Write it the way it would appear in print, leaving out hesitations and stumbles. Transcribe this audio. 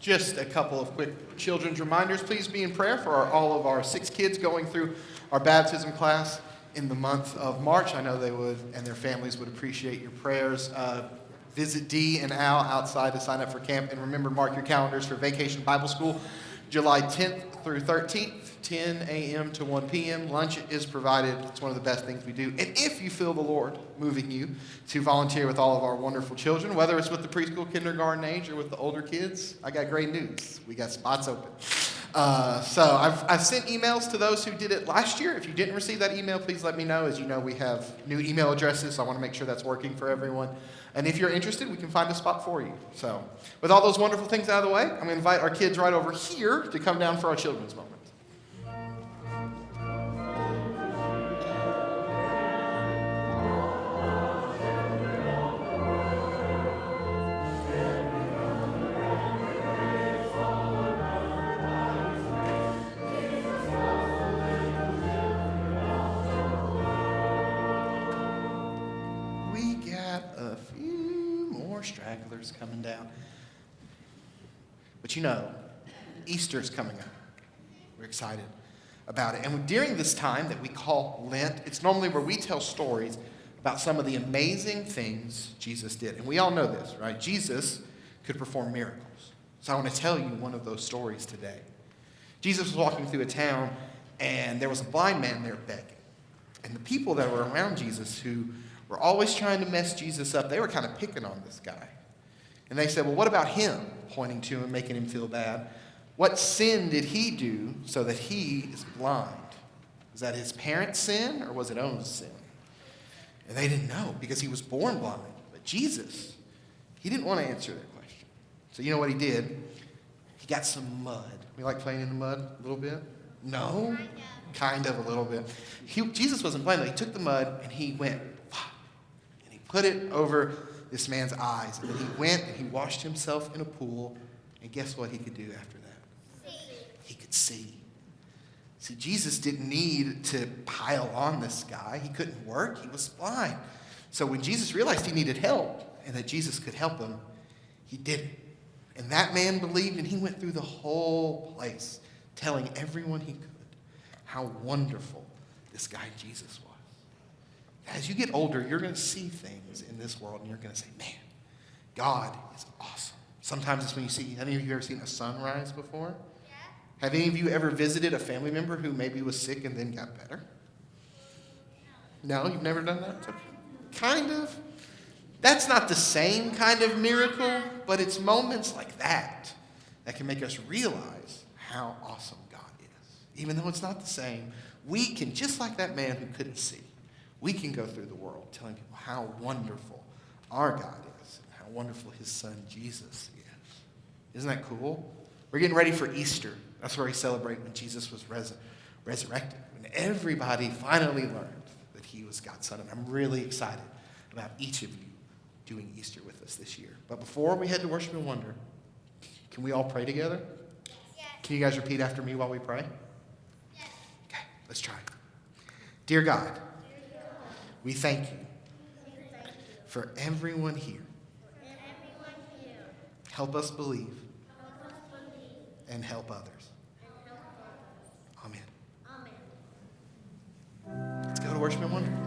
Just a couple of quick children's reminders. Please be in prayer for all of our 6 kids going through our baptism class in the month of March. I know they would, and their families would appreciate your prayers. Visit Dee and Al outside to sign up for camp. And remember, mark your calendars for Vacation Bible School, July 10th through 13th, 10 a.m. to 1 p.m. Lunch is provided. It's one of the best things we do. And if you feel the Lord moving you to volunteer with all of our wonderful children, whether it's with the preschool, kindergarten age, or with the older kids, I got great news. We got spots open. So I've sent emails to those who did it last year. If you didn't receive that email, please let me know. As you know, we have new email addresses, so I want to make sure that's working for everyone. And if you're interested, we can find a spot for you. So with all those wonderful things out of the way, I'm going to invite our kids right over here to come down for our children's moment. Stragglers coming down. But you know, Easter's coming up. We're excited about it. And during this time that we call Lent, it's normally where we tell stories about some of the amazing things Jesus did. And we all know this, right? Jesus could perform miracles. So I want to tell you one of those stories today. Jesus was walking through a town, and there was a blind man there begging. And the people that were around Jesus who were always trying to mess Jesus up, they were kind of picking on this guy. And they said, well, what about him? Pointing to him, making him feel bad. What sin did he do so that he is blind? Was that his parents' sin or was it own sin? And they didn't know because he was born blind. But Jesus, he didn't want to answer their question. So you know what he did? He got some mud. We like playing in the mud a little bit? No? Kind of a little bit. Jesus wasn't playing. He took the mud and he went, and he put it over this man's eyes. And then he went and he washed himself in a pool. And guess what he could do after that? He could see. See, Jesus didn't need to pile on this guy. He couldn't work. He was blind. So when Jesus realized he needed help and that Jesus could help him, he did it. And that man believed, and he went through the whole place telling everyone he could how wonderful this guy Jesus was. As you get older, you're going to see things in this world, and you're going to say, man, God is awesome. Sometimes it's when you see, have any of you ever seen a sunrise before? Yeah. Have any of you ever visited a family member who maybe was sick and then got better? No, you've never done that? Okay. Kind of. That's not the same kind of miracle, but it's moments like that that can make us realize how awesome God is. Even though it's not the same, we can, just like that man who couldn't see, we can go through the world telling people how wonderful our God is and how wonderful his son Jesus is. Isn't that cool? We're getting ready for Easter. That's where we celebrate when Jesus was resurrected, when everybody finally learned that he was God's son. And I'm really excited about each of you doing Easter with us this year. But before we head to Worship and Wonder, can we all pray together? Yes. Can you guys repeat after me while we pray? Yes. Okay, let's try. Dear God, we thank you for everyone here. Help us believe and help others. Amen. Let's go to Worship and Wonder.